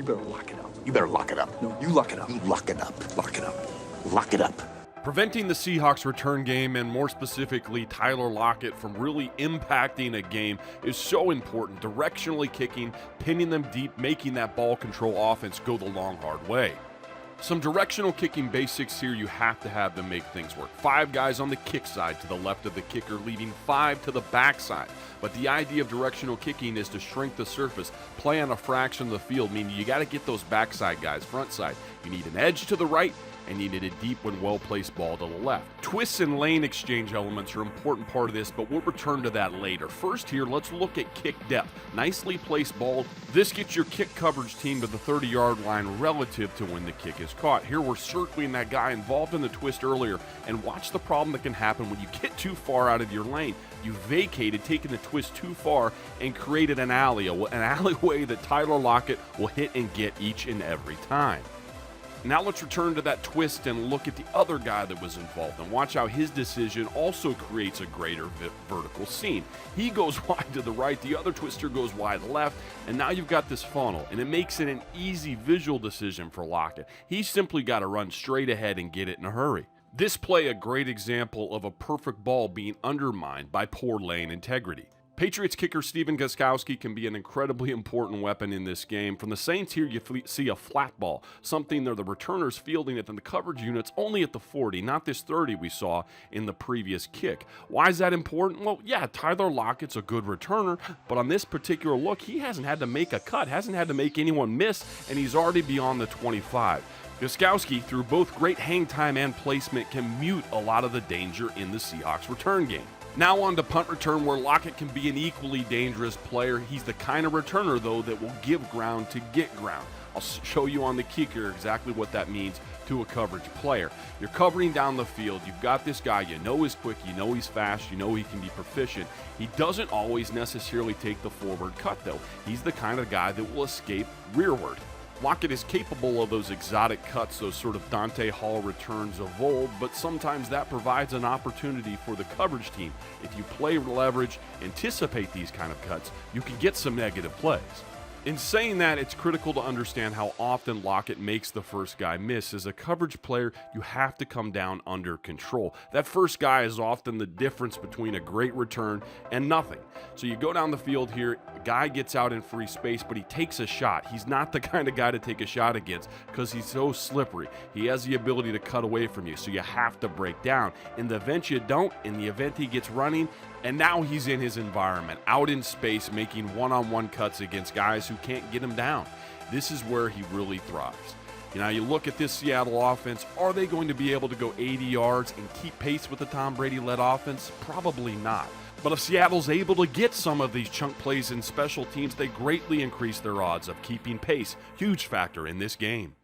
You better lock it up. You better lock it up. No, you lock it up. You lock it up. Lock it up. Lock it up. Preventing the Seahawks return game, and more specifically Tyler Lockett, from really impacting a game is so important. Directionally kicking, pinning them deep, making that ball control offense go the long, hard way. Some directional kicking basics here you have to have to make things work. 5 guys on the kick side to the left of the kicker, leaving 5 to the backside. But the idea of directional kicking is to shrink the surface, play on a fraction of the field, meaning you got to get those backside guys front side. You need an edge to the right, and you need a deep when well-placed ball to the left. Twists and lane exchange elements are an important part of this, but we'll return to that later. First here, let's look at kick depth. Nicely placed ball. This gets your kick coverage team to the 30-yard line relative to when the kick is caught. Here we're circling that guy involved in the twist earlier, and watch the problem that can happen when you get too far out of your lane. You vacated, taking the twist too far, and created an alleyway that Tyler Lockett will hit and get each and every time. Now let's return to that twist and look at the other guy that was involved, and watch how his decision also creates a greater vertical seam. He goes wide to the right, the other twister goes wide left, and now you've got this funnel, and it makes it an easy visual decision for Lockett. He's simply got to run straight ahead and get it in a hurry. This play a great example of a perfect ball being undermined by poor lane integrity. Patriots kicker Stephen Gostkowski can be an incredibly important weapon in this game. From the Saints here, you see a flat ball, something that the returners fielding it, and the coverage units only at the 40, not this 30 we saw in the previous kick. Why is that important? Well, yeah, Tyler Lockett's a good returner, but on this particular look, he hasn't had to make a cut, hasn't had to make anyone miss, and he's already beyond the 25. Gostkowski, through both great hang time and placement, can mute a lot of the danger in the Seahawks return game. Now on to punt return, where Lockett can be an equally dangerous player. He's the kind of returner, though, that will give ground to get ground. I'll show you on the kicker exactly what that means to a coverage player. You're covering down the field. You've got this guy. You know he's quick. You know he's fast. You know he can be proficient. He doesn't always necessarily take the forward cut, though. He's the kind of guy that will escape rearward. Lockett is capable of those exotic cuts, those sort of Dante Hall returns of old, but sometimes that provides an opportunity for the coverage team. If you play leverage, anticipate these kind of cuts, you can get some negative plays. In saying that, it's critical to understand how often Lockett makes the first guy miss. As a coverage player, you have to come down under control. That first guy is often the difference between a great return and nothing. So you go down the field here, a guy gets out in free space, but he takes a shot. He's not the kind of guy to take a shot against because he's so slippery. He has the ability to cut away from you, so you have to break down. In the event you don't, in the event he gets running, and now he's in his environment, out in space, making one-on-one cuts against guys who can't get him down. This is where he really thrives. You look at this Seattle offense, are they going to be able to go 80 yards and keep pace with the Tom Brady-led offense? Probably not. But if Seattle's able to get some of these chunk plays in special teams, they greatly increase their odds of keeping pace. Huge factor in this game.